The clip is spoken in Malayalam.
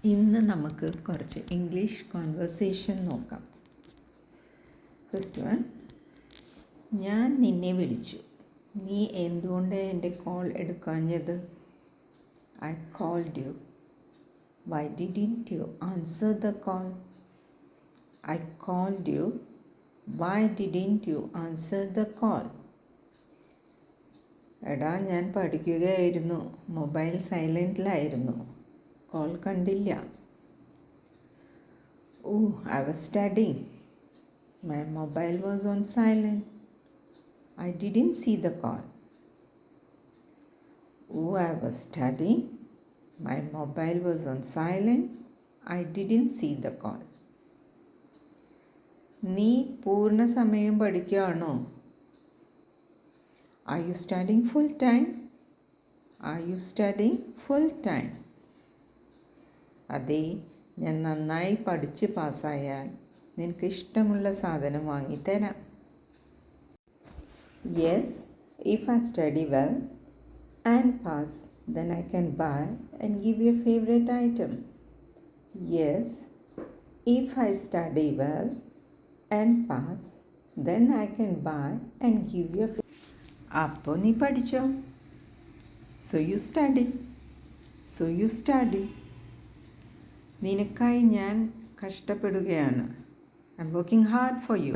ഇന്ന് നമുക്ക് കുറച്ച് ഇംഗ്ലീഷ് കോൺവെർസേഷൻ നോക്കാം. ഫസ്റ്റ് വൺ, ഞാൻ നിന്നെ വിളിച്ചു, നീ എന്തുകൊണ്ട് എൻ്റെ കോൾ എടുക്കാഞ്ഞത്? I called you, why didn't you answer the call? I called you, why didn't you answer the call? എടാ, ഞാൻ പഠിക്കുകയായിരുന്നു, മൊബൈൽ സൈലൻറ്റിലായിരുന്നു, കോൾ കണ്ടില്ല. Oh, I was studying. My mobile was on silent. I didn't see the call. Oh, I was studying. My mobile was on silent. I didn't see the call. നീ പൂർണ്ണ സമയം പഠിക്കുകയാണോ? Are you studying full time? Are you studying full time? അതെ, ഞാൻ നന്നായി പഠിച്ച് പാസ്സായാൽ നിനക്ക് ഇഷ്ടമുള്ള സാധനം വാങ്ങിത്തരാം. Yes, if I study well and pass, then I can buy and give you a favorite item. Yes, if I study well and pass, then I can buy and give you a അപ്പോൾ നീ പഠിച്ചോ. So you study. So you study. നിനക്കായി ഞാൻ കഷ്ടപ്പെടുകയാണ്. I'm working hard for you.